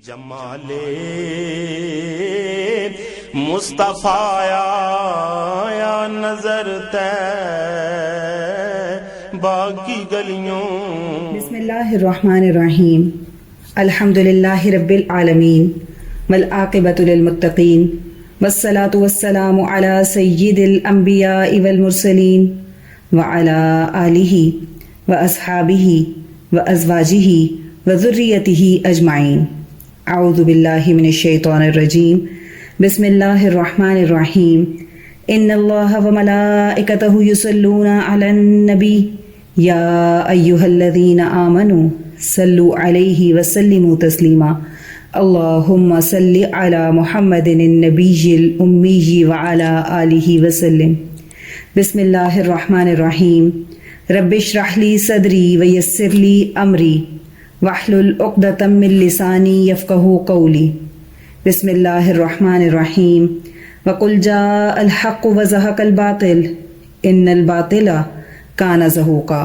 جمال مصطفیٰ یا نظر باقی گلیوں. بسم اللہ الرحمن الرحیم. الحمدللہ رب العالمین والعاقبۃ للمتقین والصلاة والسلام علی سید الانبیاء والمرسلین وعلی آلہ واصحابہ وازواجہ وذریتہ اجمعین. اعوذ باللہ من الشیطان الرجیم. بسم اللہ الرحمن الرحیم. ان اللہ وملائکتہ یصلون علی النبی یا ایہا الذین آمنوا صلوا علیہ وسلموا تسلیما. اللہم صل علی محمد النبی الامی وعلی آلہ وسلم. بسم اللہ الرحمن الرحیم. رب اشرح لی صدری ویسر لی امری واحلل عقدۃ من لسانی یفقہوا قولی. بسم اللہ الرحمن الرحیم. وقل جاء الحق وزہق الباطل ان الباطل کان زہوقا.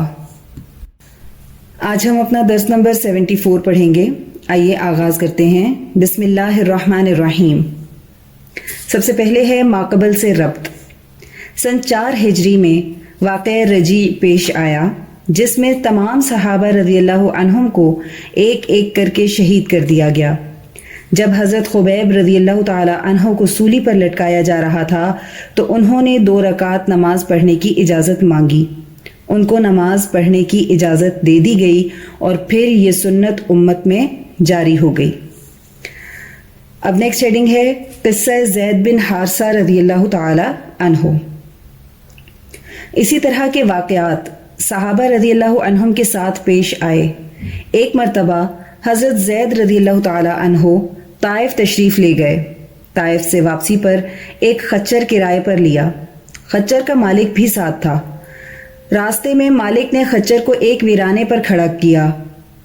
آج ہم اپنا درس نمبر 74 پڑھیں گے. آئیے آغاز کرتے ہیں. بسم اللہ الرحمن الرحیم. سب سے پہلے ہے ماقبل سے ربط. سن 4 ہجری میں واقعہ رجیع پیش آیا جس میں تمام صحابہ رضی اللہ عنہم کو ایک ایک کر کے شہید کر دیا گیا. جب حضرت خبیب رضی اللہ تعالی عنہ کو سولی پر لٹکایا جا رہا تھا تو انہوں نے 2 رکعت نماز پڑھنے کی اجازت مانگی. ان کو نماز پڑھنے کی اجازت دے دی گئی اور پھر یہ سنت امت میں جاری ہو گئی. اب نیکسٹ ہیڈنگ ہے قصہ زید بن حارثہ رضی اللہ تعالی عنہ. اسی طرح کے واقعات صحابہ رضی اللہ عنہم کے ساتھ پیش آئے. ایک مرتبہ حضرت زید رضی اللہ تعالی عنہ طائف تشریف لے گئے. طائف سے واپسی پر ایک خچر کرائے پر لیا. خچر کا مالک بھی ساتھ تھا. راستے میں مالک نے خچر کو ایک ویرانے پر کھڑا کیا.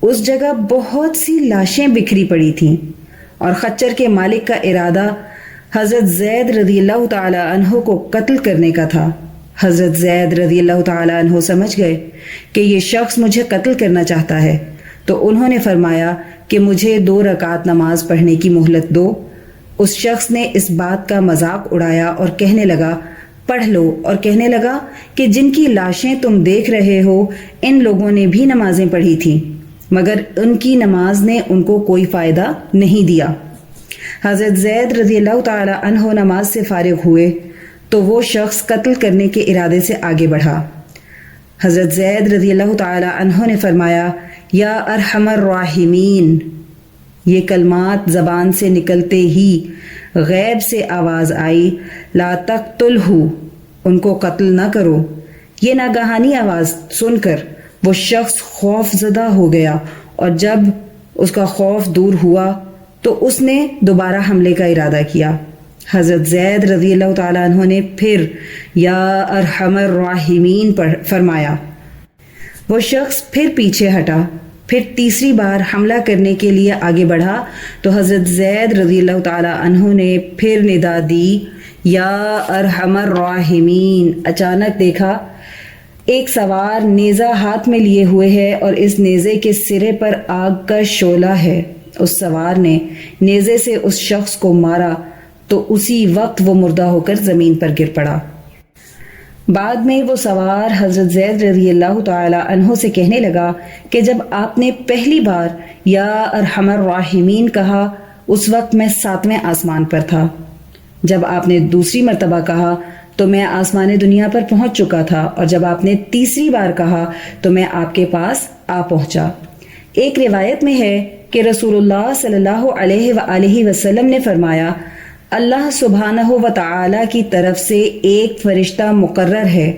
اس جگہ بہت سی لاشیں بکھری پڑی تھیں اور خچر کے مالک کا ارادہ حضرت زید رضی اللہ تعالی عنہ کو قتل کرنے کا تھا. حضرت زید رضی اللہ تعالی عنہ سمجھ گئے کہ یہ شخص مجھے قتل کرنا چاہتا ہے تو انہوں نے فرمایا کہ مجھے 2 رکعت نماز پڑھنے کی مہلت دو. اس شخص نے اس بات کا مذاق اڑایا اور کہنے لگا پڑھ لو، اور کہنے لگا کہ جن کی لاشیں تم دیکھ رہے ہو ان لوگوں نے بھی نمازیں پڑھی تھیں مگر ان کی نماز نے ان کو کوئی فائدہ نہیں دیا. حضرت زید رضی اللہ تعالی عنہ نماز سے فارغ ہوئے تو وہ شخص قتل کرنے کے ارادے سے آگے بڑھا. حضرت زید رضی اللہ تعالی عنہ نے فرمایا یا ارحم الراحمین. یہ کلمات زبان سے نکلتے ہی غیب سے آواز آئی لا تقتلہ، ان کو قتل نہ کرو. یہ ناگہانی آواز سن کر وہ شخص خوف زدہ ہو گیا اور جب اس کا خوف دور ہوا تو اس نے دوبارہ حملے کا ارادہ کیا. حضرت زید رضی اللہ تعالیٰ عنہ نے پھر یا ارحم الراحمین فرمایا. وہ شخص پھر پیچھے ہٹا. پھر تیسری بار حملہ کرنے کے لیے آگے بڑھا تو حضرت زید رضی اللہ تعالیٰ عنہ نے پھر ندا دی یا ارحم الراحمین. اچانک دیکھا ایک سوار نیزہ ہاتھ میں لیے ہوئے ہے اور اس نیزے کے سرے پر آگ کا شعلہ ہے. اس سوار نے نیزے سے اس شخص کو مارا تو اسی وقت وہ مردہ ہو کر زمین پر گر پڑا. بعد میں وہ سوار حضرت زید رضی اللہ تعالی عنہ سے کہنے لگا کہ جب آپ نے پہلی بار یا ارحم الراحمین کہا اس وقت میں 7ویں آسمان پر تھا. جب آپ نے دوسری مرتبہ کہا تو میں آسمان دنیا پر پہنچ چکا تھا اور جب آپ نے تیسری بار کہا تو میں آپ کے پاس آ پہنچا. ایک روایت میں ہے کہ رسول اللہ صلی اللہ علیہ وآلہ وسلم نے فرمایا اللہ سبحانہ و تعالی کی طرف سے ایک فرشتہ مقرر ہے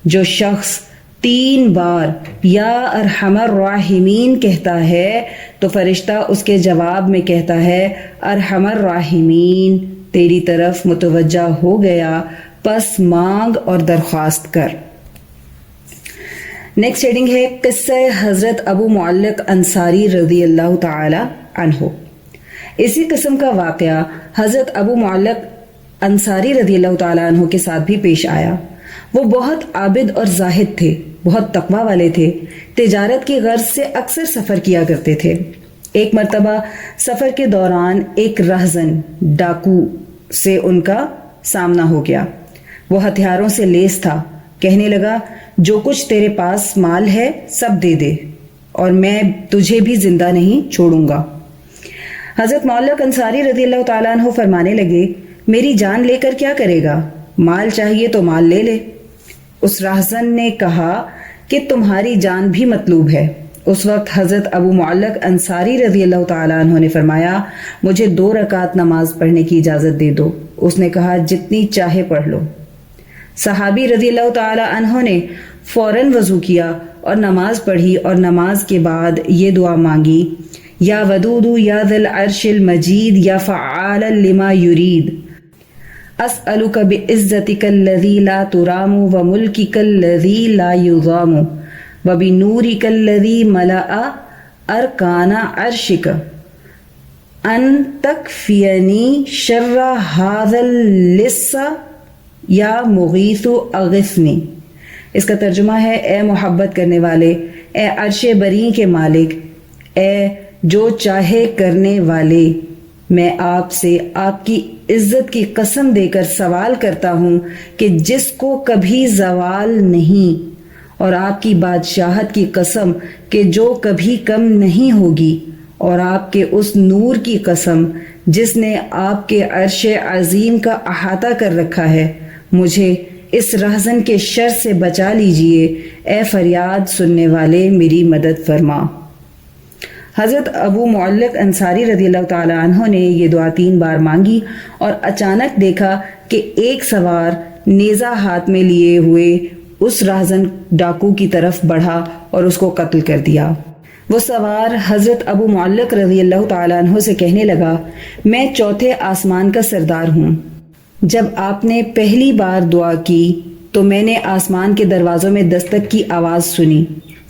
جو شخص 3 بار یا ارحم الراحمین کہتا ہے تو فرشتہ اس کے جواب میں کہتا ہے ارحم الراحمین تیری طرف متوجہ ہو گیا پس مانگ اور درخواست کر. نیکسٹ ہیڈنگ ہے قصہ حضرت ابو معلق انصاری رضی اللہ تعالی عنہ. اسی قسم کا واقعہ حضرت ابو معلق انصاری رضی اللہ تعالیٰ عنہ کے ساتھ بھی پیش آیا. وہ بہت عابد اور زاہد تھے، بہت تقوی والے تھے. تجارت کی غرض سے اکثر سفر کیا کرتے تھے. ایک مرتبہ سفر کے دوران ایک رہزن ڈاکو سے ان کا سامنا ہو گیا۔ وہ ہتھیاروں سے لیس تھا۔ کہنے لگا، جو کچھ تیرے پاس مال ہے سب دے دے اور میں تجھے بھی زندہ نہیں چھوڑوں گا۔ حضرت معلق انصاری رضی اللہ تعالیٰ عنہ فرمانے لگے، میری جان لے کر کیا کرے گا؟ مال چاہیے تو مال لے لے۔ اس راہزن نے کہا کہ تمہاری جان بھی مطلوب ہے۔ اس وقت حضرت ابو معلق انصاری رضی اللہ تعالیٰ عنہ نے فرمایا، مجھے 2 رکعت نماز پڑھنے کی اجازت دے دو۔ اس نے کہا، جتنی چاہے پڑھ لو۔ صحابی رضی اللہ تعالیٰ عنہ نے فوراً وضو کیا اور نماز پڑھی اور نماز کے بعد یہ دعا مانگی، یا ودود یا ذی العرش المجید یا فعالا لما یرید، اسألک بعزتک الذی لا ترام وملکک الذی لا یضام وبنورک الذی ملأ ارکان عرشک ان تکفینی شر ھذا اللص یا مغیث اغثنی۔ اس کا ترجمہ ہے، اے محبت کرنے والے، اے عرش بری کے مالک، اے جو چاہے کرنے والے، میں آپ سے آپ کی عزت کی قسم دے کر سوال کرتا ہوں کہ جس کو کبھی زوال نہیں، اور آپ کی بادشاہت کی قسم کہ جو کبھی کم نہیں ہوگی، اور آپ کے اس نور کی قسم جس نے آپ کے عرش عظیم کا احاطہ کر رکھا ہے، مجھے اس رہزن کے شر سے بچا لیجئے، اے فریاد سننے والے میری مدد فرما۔ حضرت ابو معلق انصاری رضی اللہ تعالیٰ عنہ نے یہ دعا 3 بار مانگی اور اچانک دیکھا کہ ایک سوار نیزہ ہاتھ میں لیے ہوئے اس رہزن ڈاکو کی طرف بڑھا اور اس کو قتل کر دیا۔ وہ سوار حضرت ابو معلق رضی اللہ تعالیٰ عنہ سے کہنے لگا، میں 4تھے آسمان کا سردار ہوں۔ جب آپ نے پہلی بار دعا کی تو میں نے آسمان کے دروازوں میں دستک کی آواز سنی،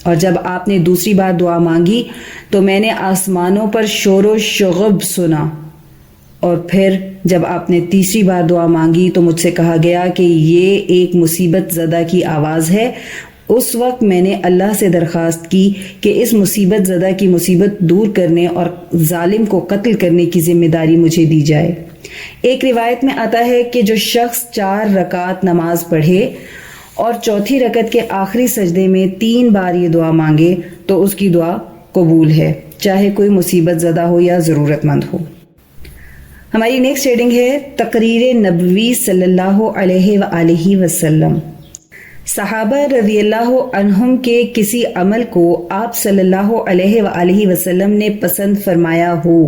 اور جب آپ نے دوسری بار دعا مانگی تو میں نے آسمانوں پر شور و شغب سنا، اور پھر جب آپ نے تیسری بار دعا مانگی تو مجھ سے کہا گیا کہ یہ ایک مصیبت زدہ کی آواز ہے۔ اس وقت میں نے اللہ سے درخواست کی کہ اس مصیبت زدہ کی مصیبت دور کرنے اور ظالم کو قتل کرنے کی ذمہ داری مجھے دی جائے۔ ایک روایت میں آتا ہے کہ جو شخص 4 رکعت نماز پڑھے اور 4تھی رکعت کے آخری سجدے میں 3 بار یہ دعا مانگے تو اس کی دعا قبول ہے، چاہے کوئی مصیبت زدہ ہو یا ضرورت مند ہو۔ ہماری نیکسٹ ریڈنگ ہے تقریر نبوی صلی اللہ علیہ وآلہ وسلم۔ صحابہ رضی اللہ عنہم کے کسی عمل کو آپ صلی اللہ علیہ وآلہ وسلم نے پسند فرمایا ہو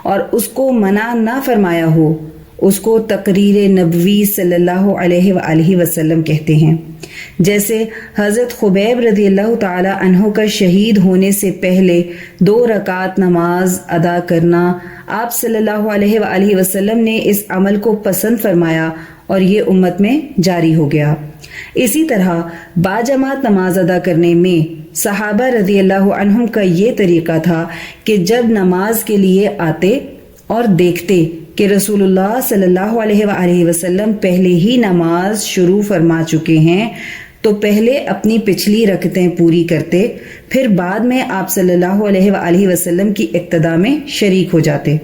اور اس کو منع نہ فرمایا ہو، اس کو تقریر نبوی صلی اللہ علیہ وآلہ وسلم کہتے ہیں۔ جیسے حضرت خبیب رضی اللہ تعالی عنہ کا شہید ہونے سے پہلے 2 رکعت نماز ادا کرنا، آپ صلی اللہ علیہ وآلہ وسلم نے اس عمل کو پسند فرمایا اور یہ امت میں جاری ہو گیا۔ اسی طرح باجماعت نماز ادا کرنے میں صحابہ رضی اللہ عنہم کا یہ طریقہ تھا کہ جب نماز کے لیے آتے اور دیکھتے کہ رسول اللہ صلی اللہ علیہ وآلہ وسلم پہلے ہی نماز شروع فرما چکے ہیں تو پہلے اپنی پچھلی رکعتیں پوری کرتے، پھر بعد میں آپ صلی اللہ علیہ وآلہ وسلم کی اقتداء میں شریک ہو جاتے۔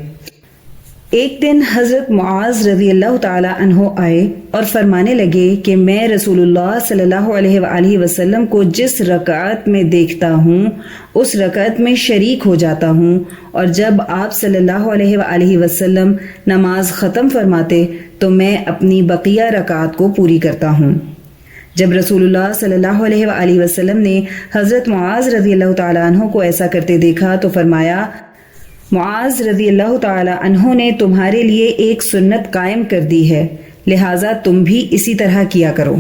ایک دن حضرت معاذ رضی اللہ تعالی عنہ آئے اور فرمانے لگے کہ میں رسول اللہ صلی اللہ علیہ وآلہ وسلم کو جس رکعت میں دیکھتا ہوں اس رکعت میں شریک ہو جاتا ہوں، اور جب آپ صلی اللہ علیہ وآلہ وسلم نماز ختم فرماتے تو میں اپنی بقیہ رکعات کو پوری کرتا ہوں۔ جب رسول اللہ صلی اللہ علیہ وآلہ وسلم نے حضرت معاذ رضی اللہ تعالی عنہ کو ایسا کرتے دیکھا تو فرمایا، معاذ رضی اللہ تعالی عنہ نے تمہارے لیے ایک سنت قائم کر دی ہے، لہٰذا تم بھی اسی طرح کیا کرو۔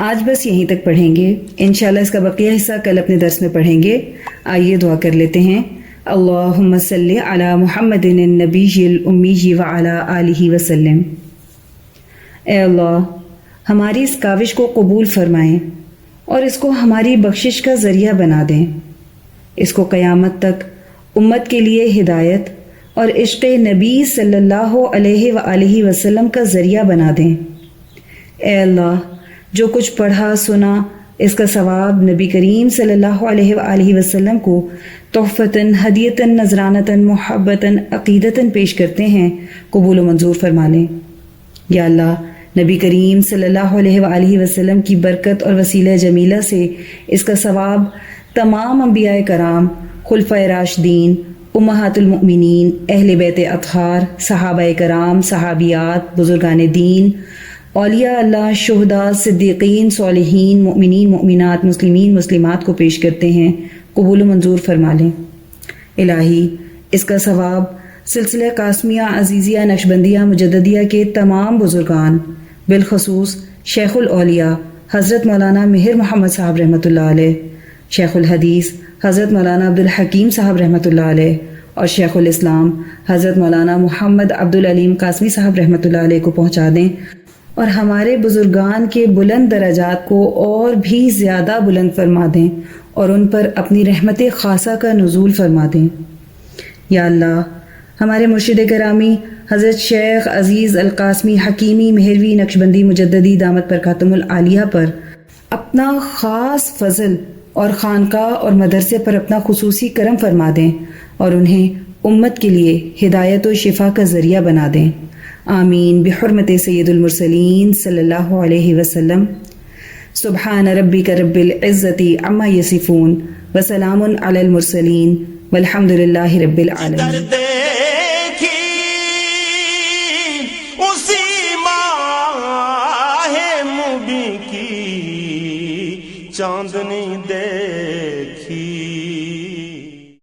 آج بس یہیں تک پڑھیں گے، انشاءاللہ اس کا بقیہ حصہ کل اپنے درس میں پڑھیں گے۔ آئیے دعا کر لیتے ہیں۔ اللہم صلی علی محمد النبی الامی وعلی آلہ وسلم۔ اے اللہ، ہماری اس کاوش کو قبول فرمائیں اور اس کو ہماری بخشش کا ذریعہ بنا دیں، اس کو قیامت تک امت کے لیے ہدایت اور عشق نبی صلی اللہ علیہ وآلہ وسلم کا ذریعہ بنا دیں۔ اے اللہ، جو کچھ پڑھا سنا اس کا ثواب نبی کریم صلی اللہ علیہ وآلہ وسلم کو تحفتاً ہدیتاً نذرانتاً محبتاً عقیدتاً پیش کرتے ہیں، قبول و منظور فرما لیں۔ یا اللہ، نبی کریم صلی اللہ علیہ وآلہ وسلم کی برکت اور وسیلہ جمیلہ سے اس کا ثواب تمام انبیاء کرام، خلفائے راشدین، امہات المؤمنین، اہل بیت اطہار، صحابہ کرام، صحابیات، بزرگان دین، اولیاء اللہ، شہداء، صدیقین، صالحین، مؤمنین، مؤمنات، مسلمین، مسلمات کو پیش کرتے ہیں، قبول و منظور فرما لیں۔ الہی، اس کا ثواب سلسلہ قاسمیہ، عزیزیہ، نقشبندیہ، مجددیہ کے تمام بزرگان، بالخصوص شیخ الاولیاء حضرت مولانا مہر محمد صاحب رحمۃ اللہ علیہ، شیخ الحدیث حضرت مولانا عبدالحکیم صاحب رحمۃ اللہ علیہ، اور شیخ الاسلام حضرت مولانا محمد عبدالعلیم قاسمی صاحب رحمۃ اللہ علیہ کو پہنچا دیں، اور ہمارے بزرگان کے بلند درجات کو اور بھی زیادہ بلند فرما دیں، اور ان پر اپنی رحمت خاصہ کا نزول فرما دیں۔ یا اللہ، ہمارے مرشد گرامی حضرت شیخ عزیز القاسمی حکیمی مہروی نقشبندی مجددی دامت برکاتہم العالیہ پر اپنا خاص فضل اور خانقاہ اور مدرسے پر اپنا خصوصی کرم فرما دیں، اور انہیں امت کے لیے ہدایت و شفا کا ذریعہ بنا دیں۔ آمین بحرمت سید المرسلین صلی اللہ علیہ وسلم۔ سبحان ربک رب العزت عما یصفون وسلام علی المرسلین والحمد للہ رب العالمین۔ درد